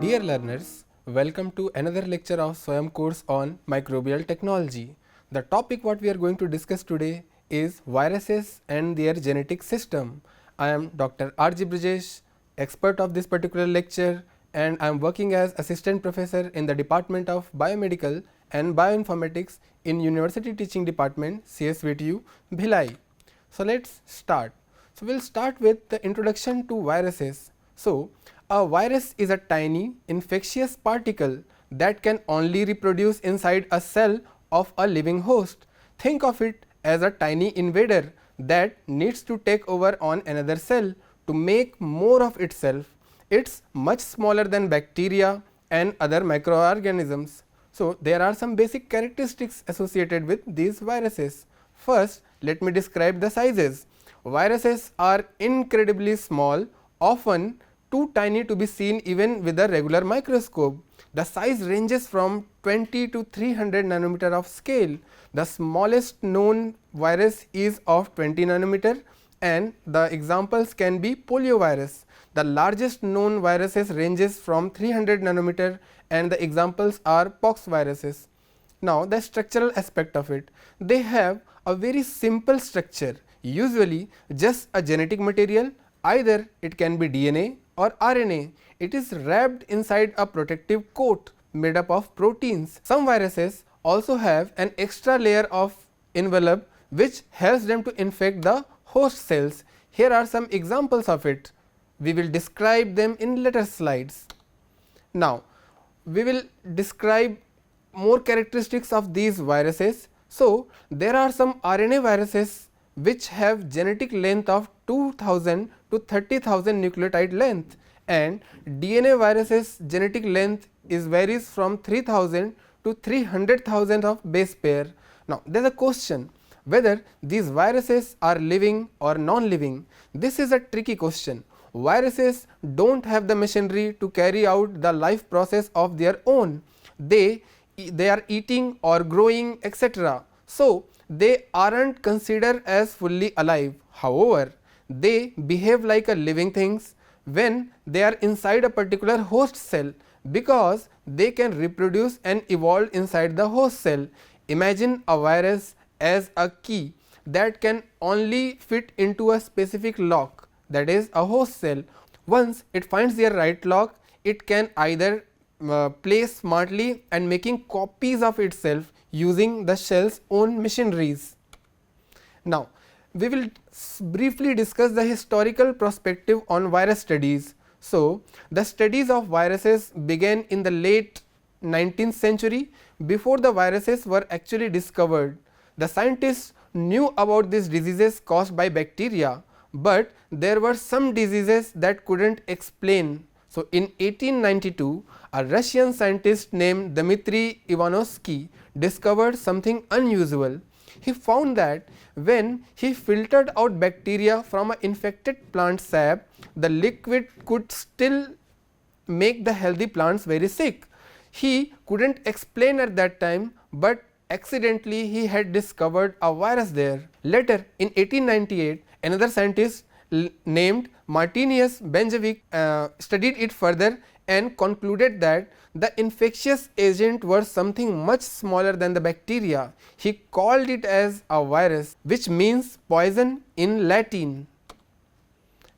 Dear learners, welcome to another lecture of Swayam course on microbial technology. The topic what we are going to discuss today is viruses and their genetic system. I am Dr. RGB, expert of this particular lecture, and I am working as assistant professor in the Department of Biomedical and Bioinformatics in University Teaching Department CSVTU, Bhilai. So let's start. So we'll start with the introduction to viruses. So a virus is a tiny infectious particle that can only reproduce inside a cell of a living host. Think of it as a tiny invader that needs to take over on another cell to make more of itself. It's much smaller than bacteria and other microorganisms. So there are some basic characteristics associated with these viruses. First, let me describe the sizes. Viruses are incredibly small, often too tiny to be seen even with a regular microscope. The size ranges from 20 to 300 nanometer of scale. The smallest known virus is of 20 nanometer, and the examples can be poliovirus. The largest known viruses ranges from 300 nanometer, and the examples are pox viruses. Now the structural aspect of it. They have a very simple structure, usually just a genetic material. Either it can be DNA or RNA. It is wrapped inside a protective coat made up of proteins. Some viruses also have an extra layer of envelope which helps them to infect the host cells. Here are some examples of it. We will describe them in later slides. Now we will describe more characteristics of these viruses. So there are some RNA viruses which have genetic length of 2000 to 30,000 nucleotide length, and DNA viruses genetic length varies from 3000 to 300,000 of base pair. Now there is a question whether these viruses are living or non-living. This is a tricky question. Viruses don't have the machinery to carry out the life process of their own. They are eating or growing, etc. So they aren't considered as fully alive. However, they behave like a living things when they are inside a particular host cell, because they can reproduce and evolve inside the host cell. Imagine a virus as a key that can only fit into a specific lock, that is a host cell. Once it finds their right lock, it can either play smartly and making copies of itself using the cell's own machineries. Now we will briefly discuss the historical perspective on virus studies. So the studies of viruses began in the late 19th century. Before the viruses were actually discovered, the scientists knew about these diseases caused by bacteria, but there were some diseases that couldn't explain. So in 1892, a Russian scientist named Dmitry Ivanovsky discovered something unusual. He found that when he filtered out bacteria from an infected plant sap, the liquid could still make the healthy plants very sick. He couldn't explain at that time, but accidentally he had discovered a virus there. Later in 1898, another scientist named Martinius Benjevic studied it further and concluded that the infectious agent was something much smaller than the bacteria. He called it as a virus, which means poison in Latin.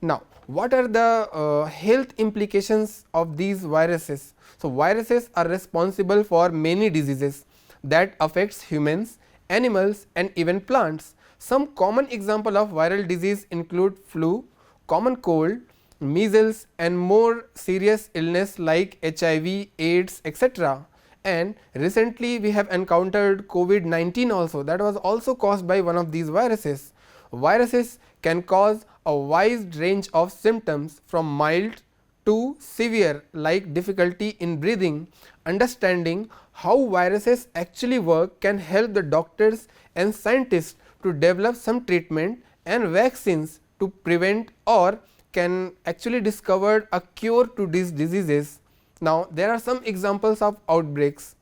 Now what are the health implications of these viruses? So viruses are responsible for many diseases that affects humans, animals, and even plants. Some common example of viral disease include flu, common cold, measles, and more serious illness like HIV, AIDS, etc. And recently we have encountered COVID-19 also, that was also caused by one of these viruses. Viruses can cause a wide range of symptoms from mild to severe, like difficulty in breathing. Understanding how viruses actually work can help the doctors and scientists to develop some treatment and vaccines to prevent or can actually discover a cure to these diseases. Now there are some examples of outbreaks.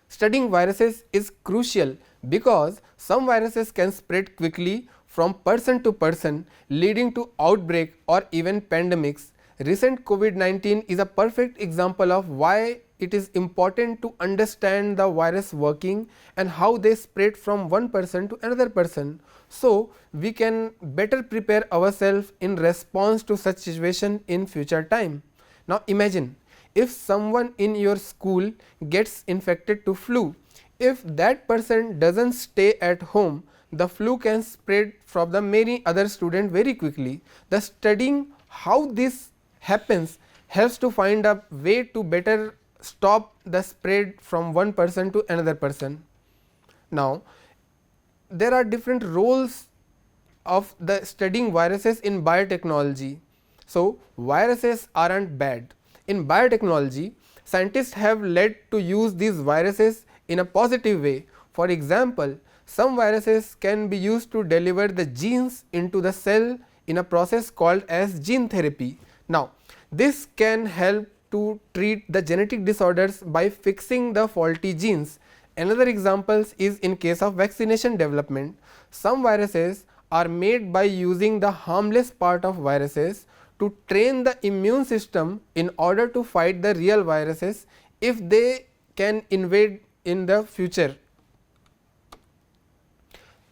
Studying viruses is crucial because some viruses can spread quickly from person to person, leading to outbreak or even pandemics. recent COVID-19 is a perfect example of why it is important to understand the virus working and how they spread from one person to another person, so we can better prepare ourselves in response to such situation in future time. Now imagine if someone in your school gets infected to flu. If that person doesn't stay at home, the flu can spread from the many other students very quickly. The studying how this happens helps to find a way to better stop the spread from one person to another person. Now there are different roles of the studying viruses in biotechnology. So viruses aren't bad. In biotechnology, scientists have led to use these viruses in a positive way. For example, some viruses can be used to deliver the genes into the cell in a process called as gene therapy. Now this can help to treat the genetic disorders by fixing the faulty genes. Another example is in case of vaccination development. Some viruses are made by using the harmless part of viruses to train the immune system in order to fight the real viruses if they can invade in the future.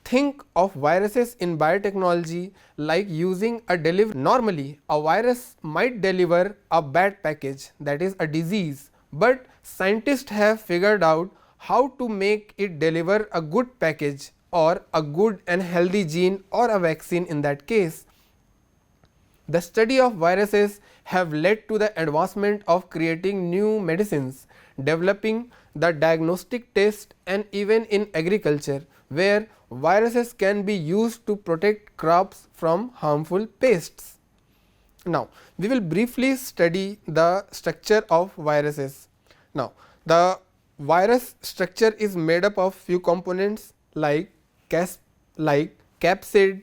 Think of viruses in biotechnology like using a delivery. Normally a virus might deliver a bad package, that is a disease, but scientists have figured out how to make it deliver a good package or a good and healthy gene or a vaccine in that case. The study of viruses have led to the advancement of creating new medicines, developing the diagnostic test, and even in agriculture where viruses can be used to protect crops from harmful pests. Now we will briefly study the structure of viruses. Now the virus structure is made up of few components like capsid,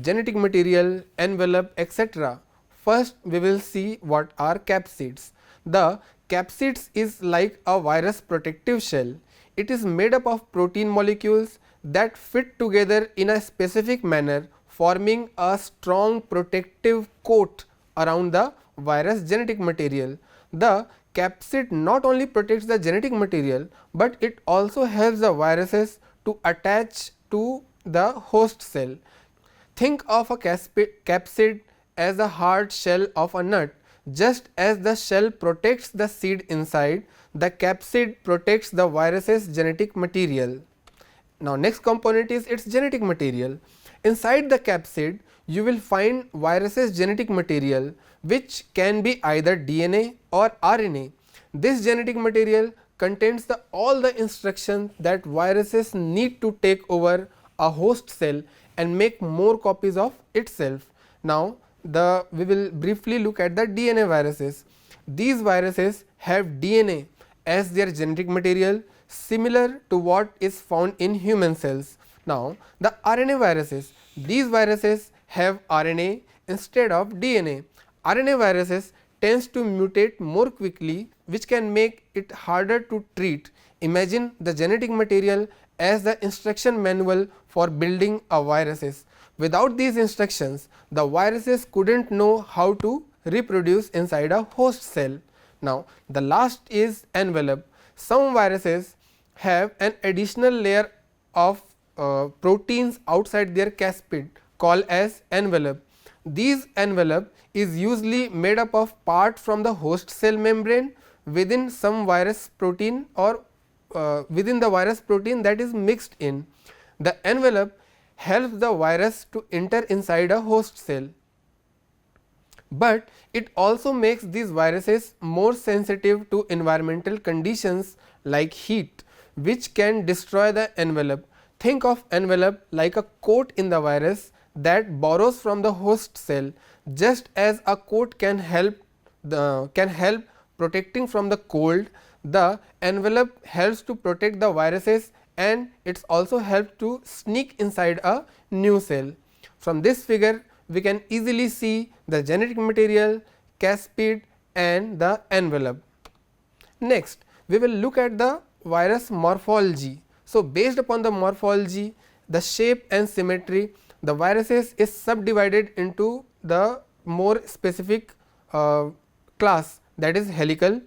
genetic material, envelope, etc. First we will see what are capsids. The capsids is like a virus protective shell. It is made up of protein molecules that fit together in a specific manner, forming a strong protective coat around the virus genetic material. The capsid not only protects the genetic material, but it also helps the viruses to attach to the host cell. Think of a capsid as the hard shell of a nut. Just as the shell protects the seed inside, the capsid protects the virus's genetic material. Now next component is its genetic material. Inside the capsid you will find virus's genetic material, which can be either DNA or RNA. This genetic material contains all the instructions that viruses need to take over a host cell and make more copies of itself. Now we will briefly look at the DNA viruses. These viruses have DNA as their genetic material, similar to what is found in human cells. Now the RNA viruses, these viruses have RNA instead of DNA. RNA viruses tends to mutate more quickly, which can make it harder to treat. Imagine the genetic material as the instruction manual for building a viruses. Without these instructions, the viruses couldn't know how to reproduce inside a host cell. Now the last is envelope. Some viruses have an additional layer of proteins outside their capsid called as envelope. These envelope is usually made up of part from the host cell membrane within some virus protein or within the virus protein that is mixed in. The envelope helps the virus to enter inside a host cell, but it also makes these viruses more sensitive to environmental conditions like heat, which can destroy the envelope. Think of envelope like a coat in the virus that borrows from the host cell. Just as a coat can help protecting from the cold, the envelope helps to protect the viruses, and it also helps to sneak inside a new cell. From this figure we can easily see the genetic material, capsid, and the envelope. Next we will look at the virus morphology. So based upon the morphology, the shape and symmetry, the viruses is subdivided into the more specific class, that is helical,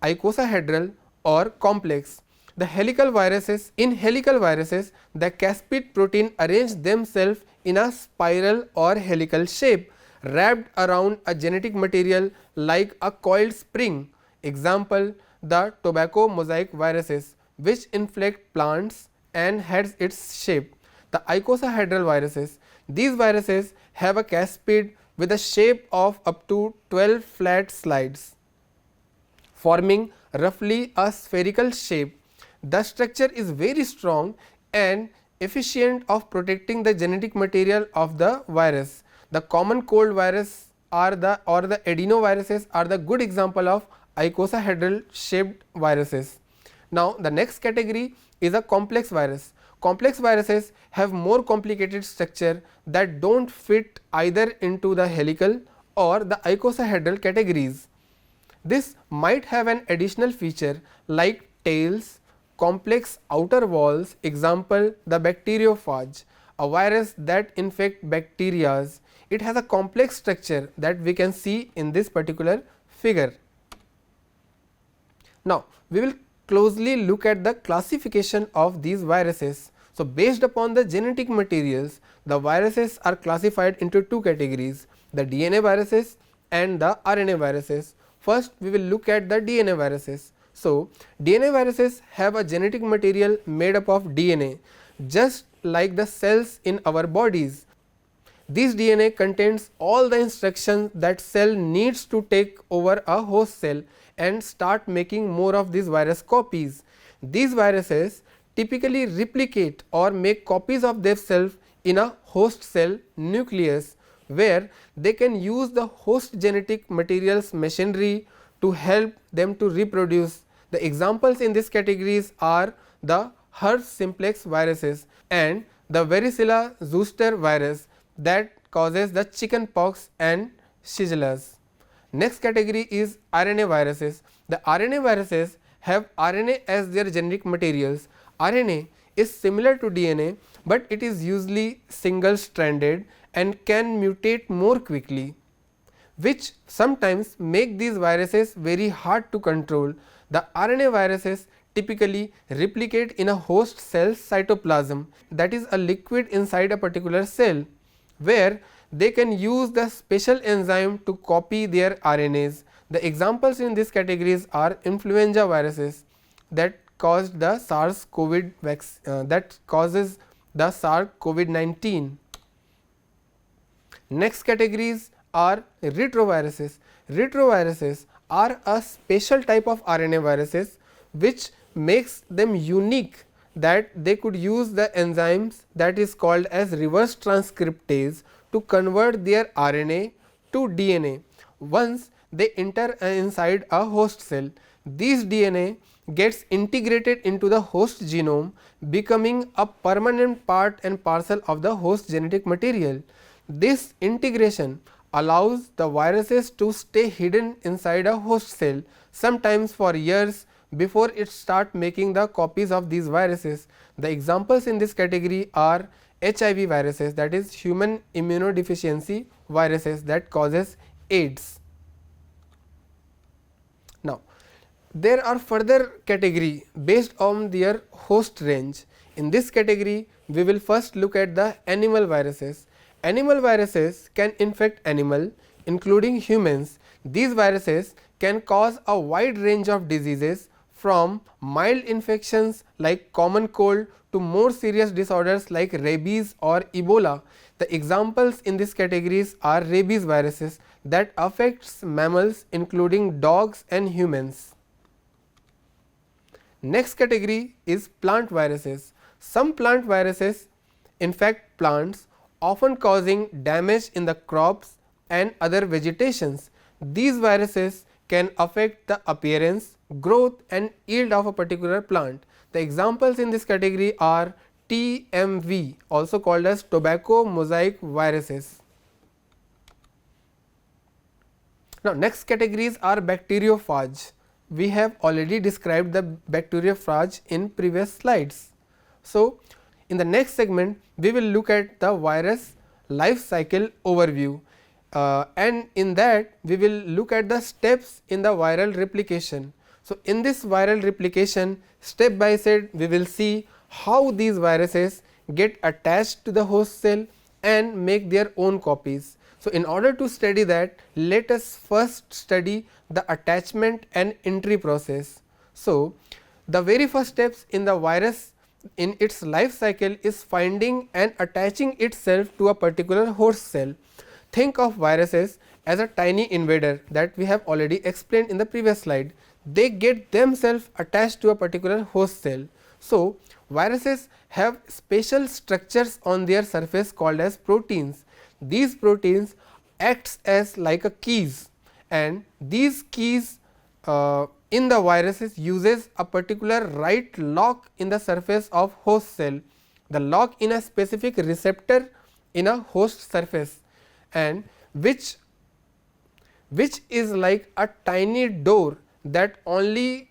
icosahedral or complex. The helical viruses, in helical viruses, the caspid protein arrange themselves in a spiral or helical shape wrapped around a genetic material like a coiled spring. Example, the tobacco mosaic viruses, which infect plants and has its shape. The icosahedral viruses, these viruses have a caspid with a shape of up to 12 flat slides, forming roughly a spherical shape. The structure is very strong and efficient of protecting the genetic material of the virus. The common cold virus or the adenoviruses are the good example of icosahedral shaped viruses. Now, the next category is a complex virus. Complex viruses have more complicated structure that do not fit either into the helical or the icosahedral categories. This might have an additional feature like tails, complex outer walls, example the bacteriophage, a virus that infect bacteria. It has a complex structure that we can see in this particular figure. Now, we will closely look at the classification of these viruses. So, based upon the genetic materials, the viruses are classified into two categories, the DNA viruses and the RNA viruses. First, we will look at the DNA viruses. So, DNA viruses have a genetic material made up of DNA, just like the cells in our bodies. This DNA contains all the instructions that cell needs to take over a host cell and start making more of these virus copies. These viruses typically replicate or make copies of themselves in a host cell nucleus, where they can use the host genetic materials machinery to help them to reproduce. The examples in these categories are the Herpes simplex viruses and the varicella zoster virus that causes the chicken pox and shigella. Next category is RNA viruses. The RNA viruses have RNA as their genetic materials. RNA is similar to DNA, but it is usually single stranded and can mutate more quickly, which sometimes make these viruses very hard to control. The RNA viruses typically replicate in a host cell's cytoplasm, that is a liquid inside a particular cell, where they can use the special enzyme to copy their RNAs. The examples in these categories are influenza viruses that caused the SARS-CoV that causes the SARS-CoV-19. Next categories are retroviruses. Retroviruses are a special type of RNA viruses which makes them unique, that they could use the enzymes that is called as reverse transcriptase to convert their RNA to DNA once they enter inside a host cell. This DNA gets integrated into the host genome, becoming a permanent part and parcel of the host genetic material. This integration allows the viruses to stay hidden inside a host cell, sometimes for years before it start making the copies of these viruses. The examples in this category are HIV viruses, that is human immunodeficiency viruses that causes AIDS. Now, there are further category based on their host range. In this category, we will first look at the animal viruses. Animal viruses can infect animal, including humans. These viruses can cause a wide range of diseases, from mild infections like common cold to more serious disorders like rabies or Ebola. The examples in these categories are rabies viruses that affects mammals including dogs and humans. Next category is plant viruses. Some plant viruses infect plants, often causing damage in the crops and other vegetations. These viruses can affect the appearance, growth and yield of a particular plant. The examples in this category are TMV, also called as tobacco mosaic viruses. Now, next categories are bacteriophage. We have already described the bacteriophage in previous slides. So, in the next segment we will look at the virus life cycle overview. and in that we will look at the steps in the viral replication. So, in this viral replication, step by step we will see how these viruses get attached to the host cell and make their own copies. So, in order to study that, let us first study the attachment and entry process. So, the very first steps in the virus in its life cycle is finding and attaching itself to a particular host cell. Think of viruses as a tiny invader that we have already explained in the previous slide. They get themselves attached to a particular host cell. So, viruses have special structures on their surface called as proteins. These proteins acts as like a keys, and these keys in the viruses uses a particular right lock in the surface of host cell, the lock in a specific receptor in a host surface, and which is like a tiny door that only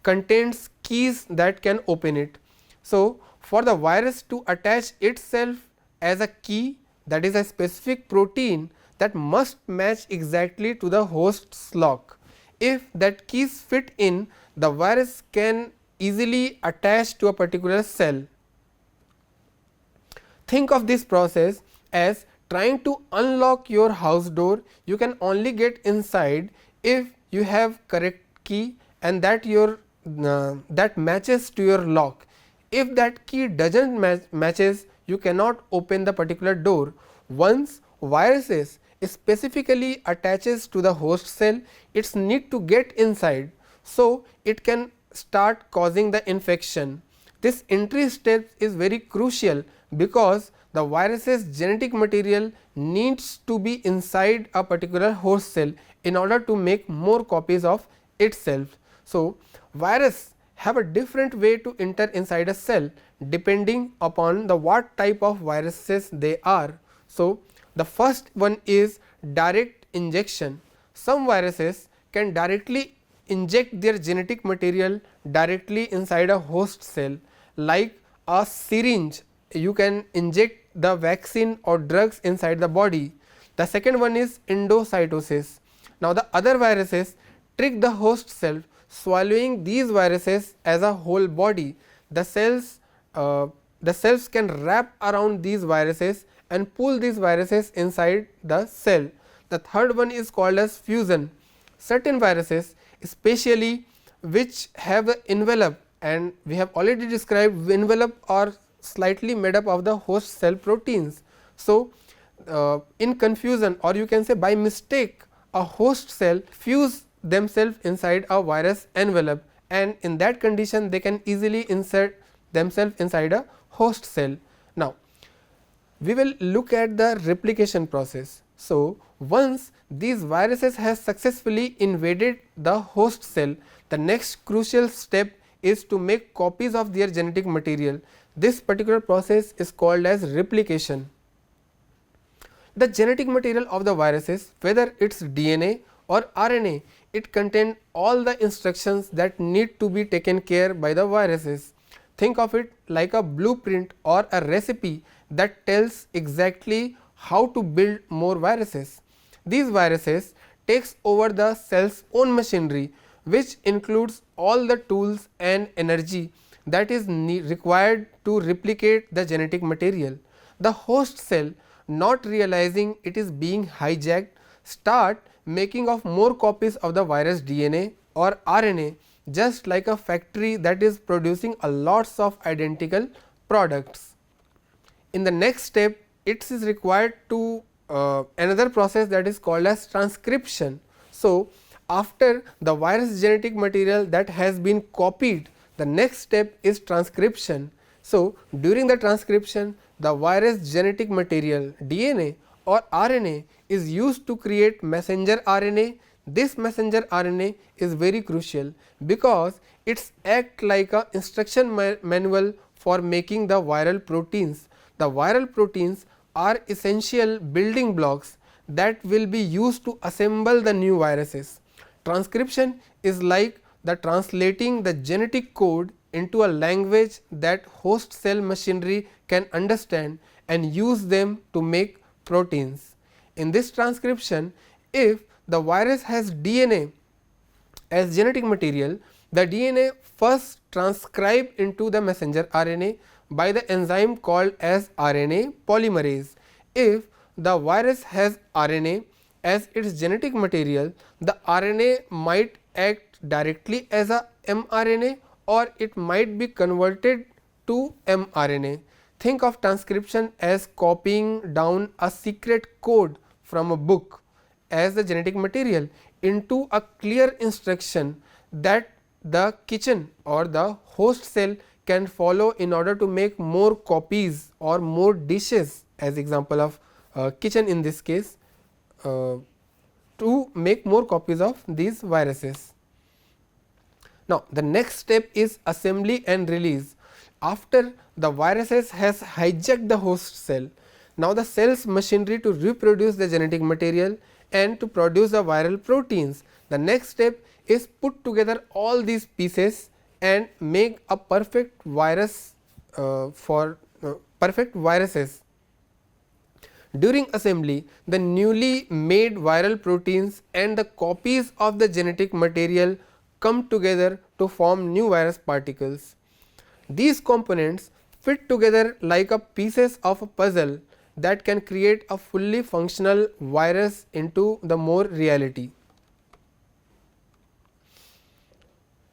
contains keys that can open it. So, for the virus to attach itself as a key, that is a specific protein that must match exactly to the host's lock. If that keys fit in, the virus can easily attach to a particular cell. Think of this process as trying to unlock your house door. You can only get inside if you have correct key and that your that matches to your lock. If that key doesn't matches, you cannot open the particular door. Once viruses specifically attaches to the host cell, its need to get inside, so it can start causing the infection. This entry step is very crucial because the virus's genetic material needs to be inside a particular host cell in order to make more copies of itself. So, virus have a different way to enter inside a cell depending upon the what type of viruses they are. So, the first one is direct injection. Some viruses can directly inject their genetic material directly inside a host cell, like a syringe. You can inject the vaccine or drugs inside the body. The second one is endocytosis. Now, the other viruses trick the host cell, swallowing these viruses as a whole body. The cells can wrap around these viruses and pull these viruses inside the cell. The third one is called as fusion. Certain viruses, especially which have the envelope, and we have already described envelope are slightly made up of the host cell proteins. So, in confusion, or you can say by mistake, a host cell fuse themselves inside a virus envelope, and in that condition they can easily insert themselves inside a host cell. Now, we will look at the replication process. So, once these viruses has successfully invaded the host cell, the next crucial step is to make copies of their genetic material. This particular process is called as replication. The genetic material of the viruses, whether it is DNA or RNA, it contains all the instructions that need to be taken care by the viruses. Think of it like a blueprint or a recipe that tells exactly how to build more viruses. These viruses takes over the cell's own machinery, which includes all the tools and energy that is required to replicate the genetic material. The host cell, not realizing it is being hijacked, start making of more copies of the virus DNA or RNA, just like a factory that is producing a lots of identical products. In the next step, it is required to another process that is called as transcription. So, after the virus genetic material that has been copied, the next step is transcription. So, during the transcription, the virus genetic material DNA or RNA is used to create messenger RNA. This messenger RNA is very crucial because it acts like a instruction manual for making the viral proteins. The viral proteins are essential building blocks that will be used to assemble the new viruses. Transcription is like the translating the genetic code into a language that host cell machinery can understand and use them to make proteins. in this transcription, if the virus has DNA as genetic material, the DNA first transcribed into the messenger RNA by the enzyme called as RNA polymerase. If the virus has RNA as its genetic material, the RNA might act directly as a mRNA, or it might be converted to mRNA. Think of transcription as copying down a secret code from a book as the genetic material into a clear instruction that the kitchen or the host cell can follow in order to make more copies or more dishes, as example of kitchen in this case, to make more copies of these viruses. Now, the next step is assembly and release. After the viruses has hijacked the host cell, now the cell's machinery to reproduce the genetic material and to produce the viral proteins. The next step is put together all these pieces and make a perfect virus perfect viruses. During assembly, the newly made viral proteins and the copies of the genetic material come together to form new virus particles. These components fit together like a pieces of a puzzle that can create a fully functional virus into the more reality.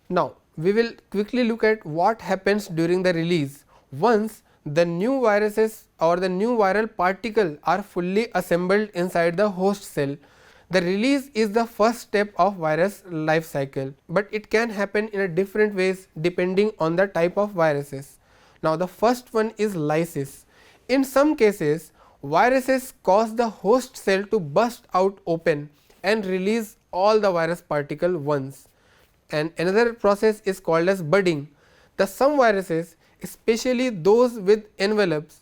Now, we will quickly look at what happens during the release. Once the new viruses or the new viral particle are fully assembled inside the host cell, the release is the first step of virus life cycle, but it can happen in a different ways depending on the type of viruses. Now, the first one is lysis. In some cases, viruses cause the host cell to burst out open and release all the virus particle once, and another process is called as budding. Some viruses, especially those with envelopes,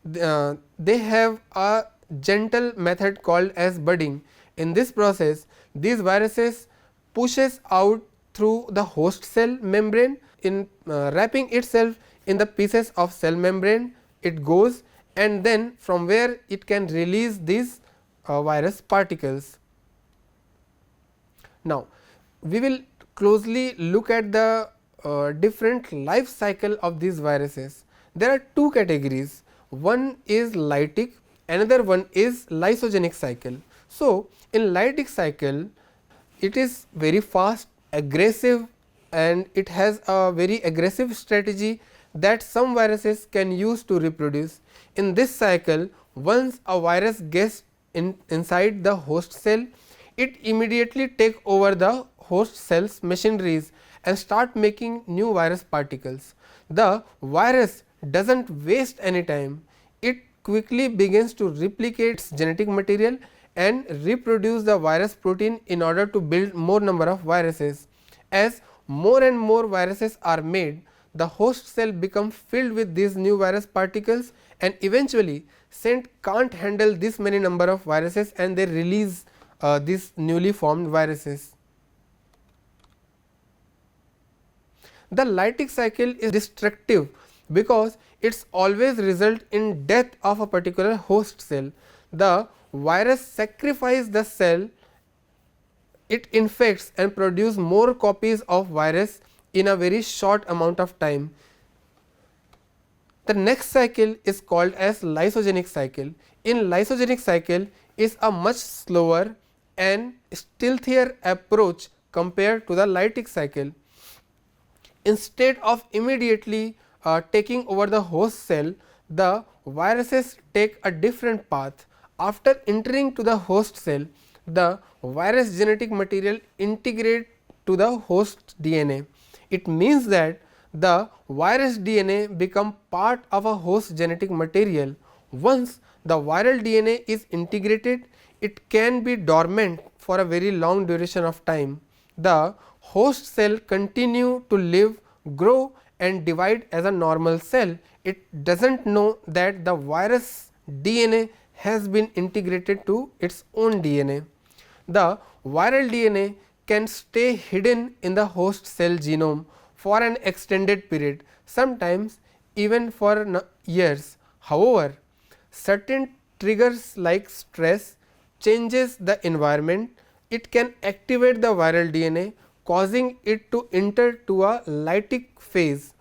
they have a gentle method called as budding. In this process, these viruses pushes out through the host cell membrane, in wrapping itself in the pieces of cell membrane it goes, and then from where it can release these virus particles. Now, we will closely look at the different life cycle of these viruses. There are two categories, one is lytic, another one is lysogenic cycle. So, in lytic cycle, it is very fast, aggressive, and it has a very aggressive strategy that some viruses can use to reproduce. In this cycle, once a virus gets inside the host cell, it immediately take over the host cell's machineries and start making new virus particles. The virus does not waste any time, it quickly begins to replicate its genetic material and reproduce the virus protein in order to build more number of viruses. As more and more viruses are made, the host cell becomes filled with these new virus particles, and eventually cell can't handle this many number of viruses and they release these newly formed viruses. The lytic cycle is destructive because it's always result in death of a particular host cell. The virus sacrifices the cell, it infects and produce more copies of virus in a very short amount of time. The next cycle is called as lysogenic cycle. In lysogenic cycle is a much slower and stealthier approach compared to the lytic cycle. Instead of immediately taking over the host cell, the viruses take a different path. After entering to the host cell, the virus genetic material integrate to the host DNA. It means that the virus DNA become part of a host genetic material. Once the viral DNA is integrated, it can be dormant for a very long duration of time. The host cell continue to live, grow and divide as a normal cell. It does not know that the virus DNA has been integrated to its own DNA. The viral DNA can stay hidden in the host cell genome for an extended period, sometimes even for years. However, certain triggers like stress, changes the environment, it can activate the viral DNA, causing it to enter to a lytic phase.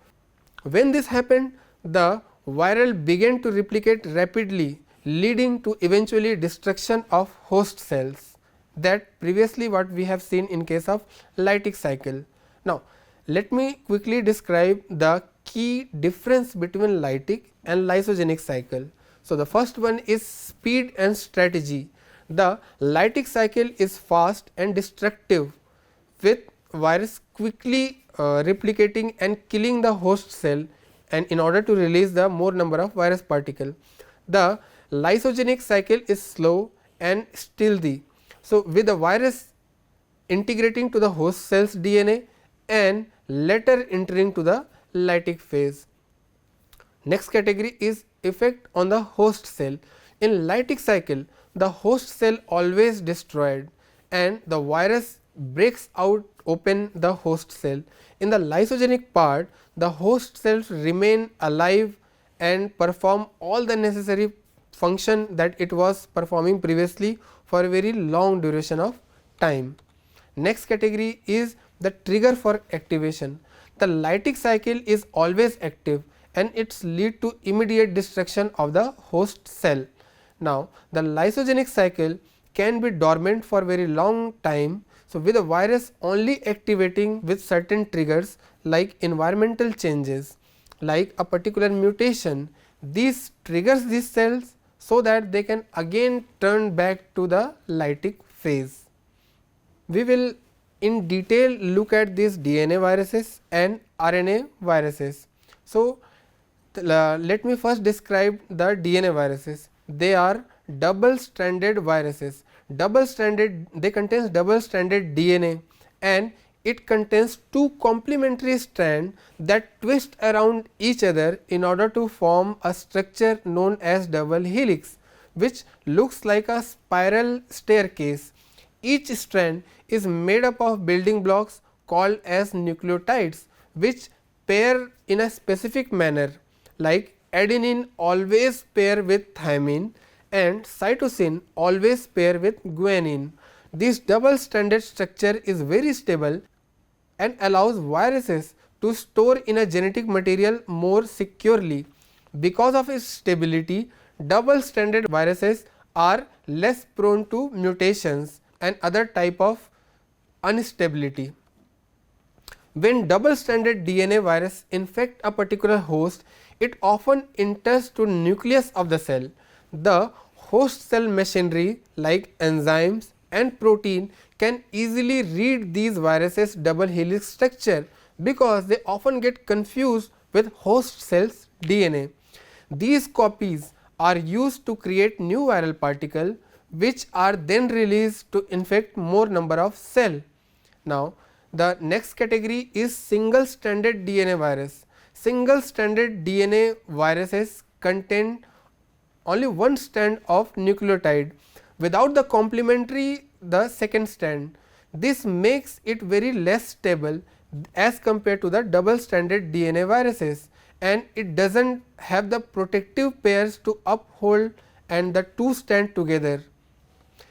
When this happened, the viral began to replicate rapidly, leading to eventually destruction of host cells, that previously what we have seen in case of lytic cycle. Now, let me quickly describe the key difference between lytic and lysogenic cycle. So, the first one is speed and strategy. The lytic cycle is fast and destructive, with virus quickly replicating and killing the host cell, and in order to release the more number of virus particle. The lysogenic cycle is slow and stealthy. So, with the virus integrating to the host cells DNA and later entering to the lytic phase. Next category is effect on the host cell. In lytic cycle, the host cell always destroyed and the virus breaks out open the host cell. In the lysogenic part, the host cells remain alive and perform all the necessary function that it was performing previously for a very long duration of time. Next category is the trigger for activation. The lytic cycle is always active and its lead to immediate destruction of the host cell. Now, the lysogenic cycle can be dormant for very long time. So, with the virus only activating with certain triggers like environmental changes, like a particular mutation, this triggers these cells so that they can again turn back to the lytic phase. We will in detail look at these DNA viruses and RNA viruses. So, let me first describe the DNA viruses. They are double stranded viruses. They contains double stranded DNA and it contains two complementary strands that twist around each other in order to form a structure known as double helix, which looks like a spiral staircase. Each strand is made up of building blocks called as nucleotides, which pair in a specific manner, like adenine always pair with thymine and cytosine always pair with guanine. This double stranded structure is very stable and allows viruses to store in a genetic material more securely. Because of its stability, double stranded viruses are less prone to mutations and other type of instability. When double stranded DNA virus infect a particular host, it often enters to nucleus of the cell. The host cell machinery like enzymes and protein can easily read these viruses double helix structure, because they often get confused with host cells DNA. These copies are used to create new viral particle, which are then released to infect more number of cell. Now, the next category is single stranded DNA virus. Single stranded DNA viruses contain only one strand of nucleotide without the complementary the second strand. This makes it very less stable as compared to the double stranded DNA viruses, and it does not have the protective pairs to uphold and the two stand together.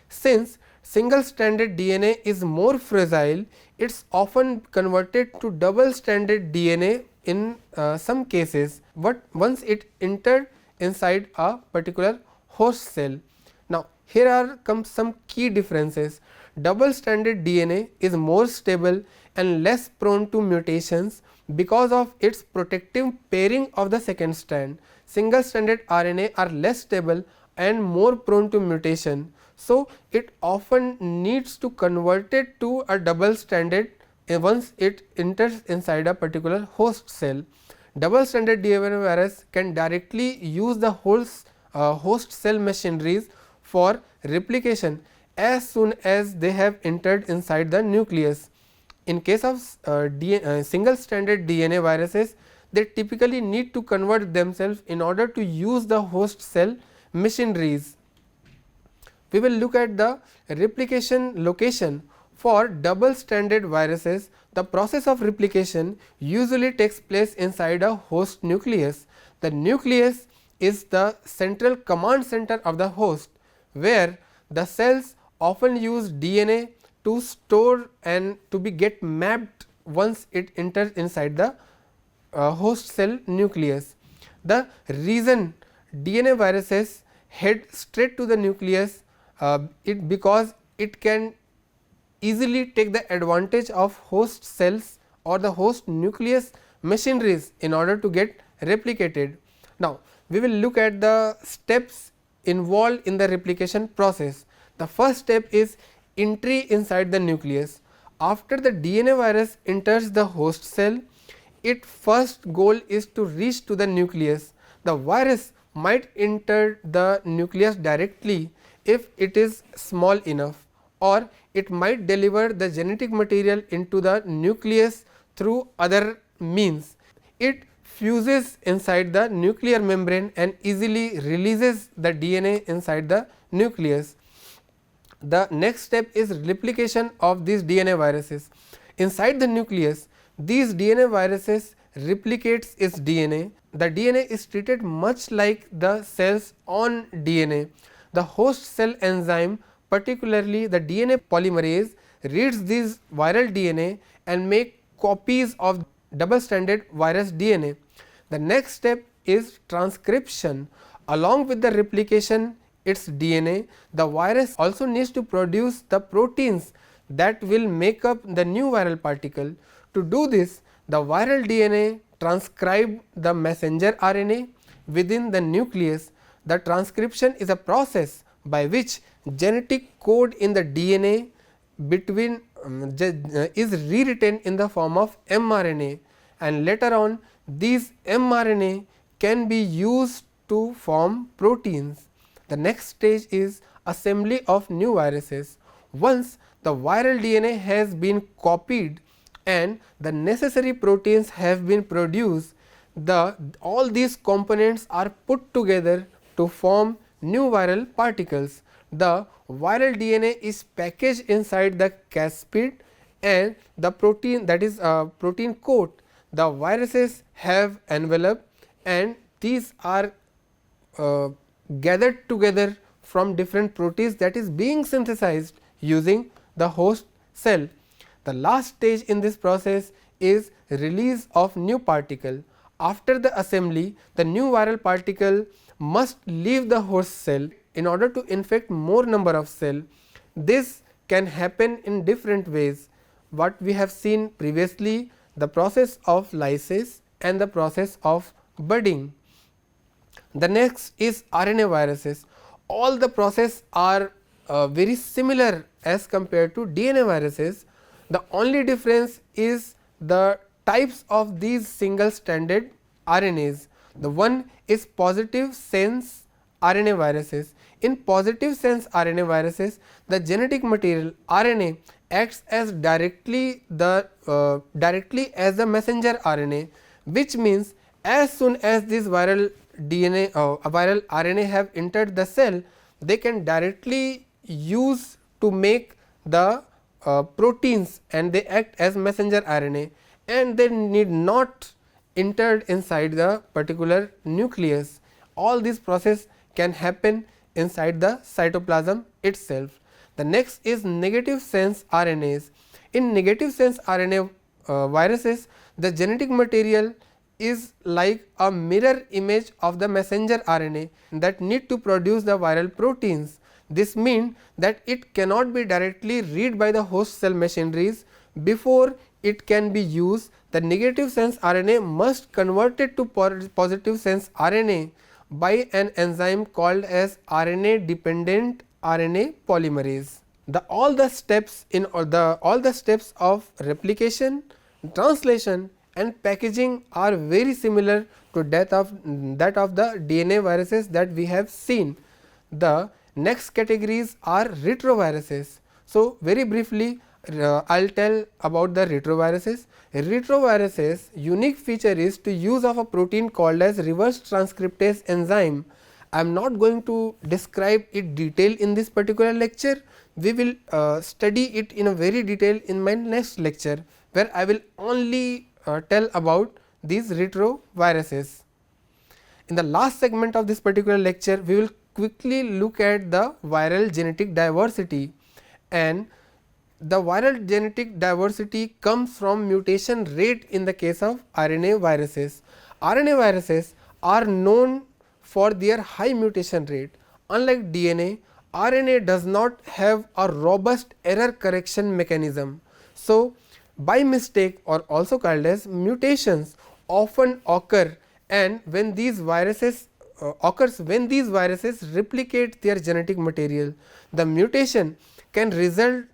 Since single stranded DNA is more fragile, it is often converted to double stranded DNA in some cases, but once it entered inside a particular host cell. Now, here are some key differences. Double stranded DNA is more stable and less prone to mutations because of its protective pairing of the second strand. Single stranded RNA are less stable and more prone to mutation. So, it often needs to convert it to a double stranded once it enters inside a particular host cell. Double stranded DNA virus can directly use the host cell machineries for replication as soon as they have entered inside the nucleus. In case of single stranded DNA viruses, they typically need to convert themselves in order to use the host cell machineries. We will look at the replication location. For double stranded viruses, the process of replication usually takes place inside a host nucleus. The nucleus is the central command center of the host, where the cells often use DNA to store and to be get mapped once it enters inside the host cell nucleus. The reason DNA viruses head straight to the nucleus it because it can easily take the advantage of host cells or the host nucleus machineries in order to get replicated. Now, we will look at the steps involved in the replication process. The first step is entry inside the nucleus. After the DNA virus enters the host cell, its first goal is to reach to the nucleus. The virus might enter the nucleus directly if it is small enough, or it might deliver the genetic material into the nucleus through other means. It fuses inside the nuclear membrane and easily releases the DNA inside the nucleus. The next step is replication of these DNA viruses. Inside the nucleus, these DNA viruses replicates its DNA. The DNA is treated much like the cells on DNA. The host cell enzyme, particularly the DNA polymerase, reads this viral DNA and make copies of double stranded virus DNA. The next step is transcription. Along with the replication its DNA, the virus also needs to produce the proteins that will make up the new viral particle. To do this, the viral DNA transcribe the messenger RNA within the nucleus. The transcription is a process by which genetic code in the DNA between is rewritten in the form of mRNA, and later on these mRNA can be used to form proteins. The next stage is assembly of new viruses. Once the viral DNA has been copied and the necessary proteins have been produced, all these components are put together to form new viral particles. The viral DNA is packaged inside the capsid and the protein, that is protein coat. The viruses have envelope and these are gathered together from different proteins that is being synthesized using the host cell. The last stage in this process is release of new particle. After the assembly, the new viral particle must leave the host cell in order to infect more number of cell. This can happen in different ways. What we have seen previously, the process of lysis and the process of budding. The next is RNA viruses. All the processes are very similar as compared to DNA viruses. The only difference is the types of these single stranded RNAs. The one is positive sense RNA viruses. In positive sense RNA viruses, the genetic material RNA acts as directly as the messenger RNA, which means as soon as this viral DNA viral RNA have entered the cell, they can directly use to make the proteins and they act as messenger RNA, and they need not entered inside the particular nucleus. All this process can happen inside the cytoplasm itself. The next is negative sense RNAs. In negative sense RNA viruses, the genetic material is like a mirror image of the messenger RNA that need to produce the viral proteins. This means that it cannot be directly read by the host cell machineries. Before it can be used, the negative sense RNA must convert it to positive sense RNA by an enzyme called as RNA dependent RNA polymerase. All the steps of replication, translation and packaging are very similar to that of the DNA viruses that we have seen. The next categories are retroviruses. So, very briefly I will tell about the retroviruses. Retroviruses unique feature is to use of a protein called as reverse transcriptase enzyme. I am not going to describe it detail in this particular lecture. We will study it in a very detail in my next lecture, where I will only tell about these retroviruses. In the last segment of this particular lecture, we will quickly look at the viral genetic diversity, and the viral genetic diversity comes from mutation rate in the case of RNA viruses. RNA viruses are known for their high mutation rate. Unlike DNA, RNA does not have a robust error correction mechanism. So, by mistake, or also called as mutations, often occur, and when these viruses occurs when these viruses replicate their genetic material, the mutation can result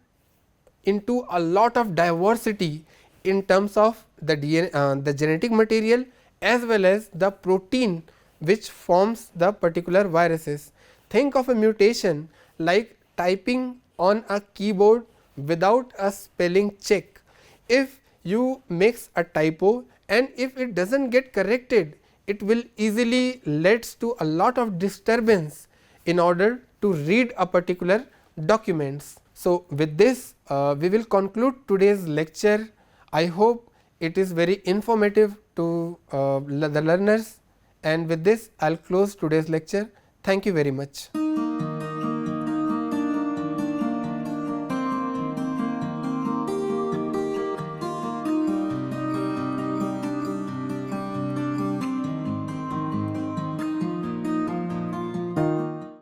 into a lot of diversity in terms of the DNA, the genetic material, as well as the protein which forms the particular viruses. Think of a mutation like typing on a keyboard without a spelling check. If you mix a typo and if it does not get corrected, it will easily leads to a lot of disturbance in order to read a particular documents. So, with this we will conclude today's lecture. I hope it is very informative to the learners, and with this I will close today's lecture. Thank you very much.